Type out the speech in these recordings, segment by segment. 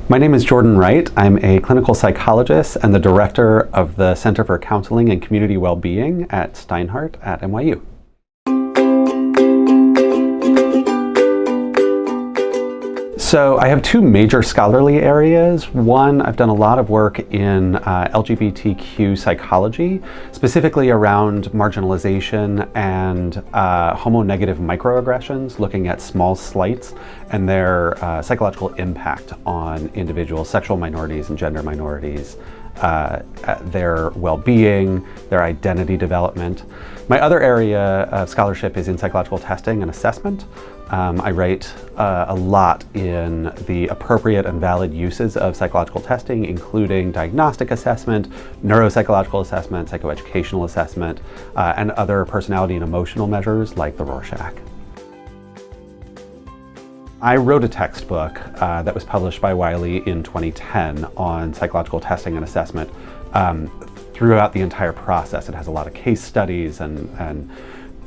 My name is Jordan Wright. I'm a clinical psychologist and the director of the Center for Counseling and Community Wellbeing at Steinhardt at NYU. So I have two major scholarly areas. One, I've done a lot of work in LGBTQ psychology, specifically around marginalization and homo-negative microaggressions, looking at small slights and their psychological impact on individuals, sexual minorities and gender minorities, their well-being, their identity development. My other area of scholarship is in psychological testing and assessment. I write a lot in the appropriate and valid uses of psychological testing, including diagnostic assessment, neuropsychological assessment, psychoeducational assessment, and other personality and emotional measures like the Rorschach. I wrote a textbook that was published by Wiley in 2010 on psychological testing and assessment. Throughout the entire process, it has a lot of case studies and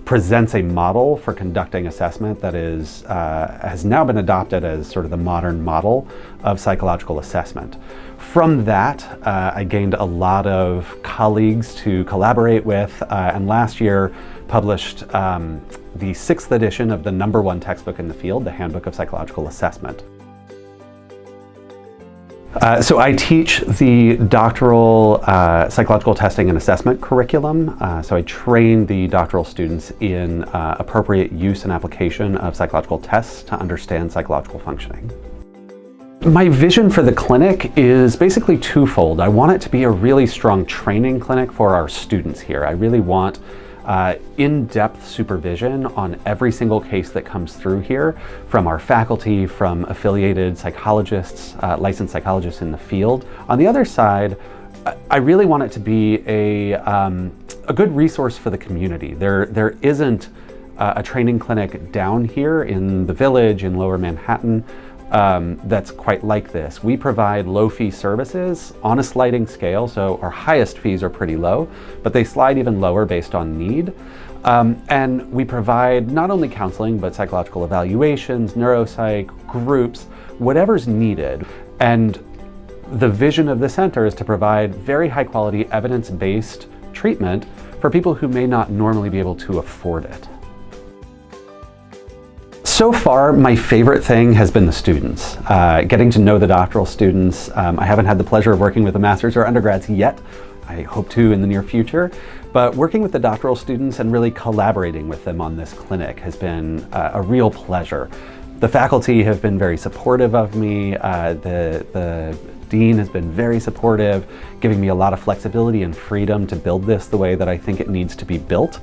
presents a model for conducting assessment that has now been adopted as sort of the modern model of psychological assessment. From that, I gained a lot of colleagues to collaborate with, and last year published the 6th edition of the #1 textbook in the field, the Handbook of Psychological Assessment. So I teach the doctoral psychological testing and assessment curriculum. So I train the doctoral students in appropriate use and application of psychological tests to understand psychological functioning. My vision for the clinic is basically twofold. I want it to be a really strong training clinic for our students here. I really want in-depth supervision on every single case that comes through here from our faculty, from affiliated psychologists, licensed psychologists in the field. On the other side, I really want it to be a good resource for the community. There isn't a training clinic down here in the Village in Lower Manhattan that's quite like this. We provide low-fee services on a sliding scale, so our highest fees are pretty low, but they slide even lower based on need. And we provide not only counseling, but psychological evaluations, neuropsych, groups, whatever's needed. And the vision of the center is to provide very high-quality, evidence-based treatment for people who may not normally be able to afford it. So far, my favorite thing has been the students. Getting to know the doctoral students. I haven't had the pleasure of working with the masters or undergrads yet. I hope to in the near future. But working with the doctoral students and really collaborating with them on this clinic has been a real pleasure. The faculty have been very supportive of me. The dean has been very supportive, giving me a lot of flexibility and freedom to build this the way that I think it needs to be built.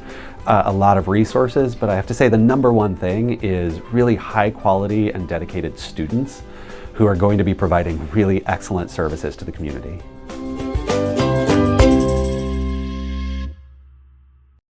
A lot of resources, but I have to say the #1 thing is really high quality and dedicated students who are going to be providing really excellent services to the community.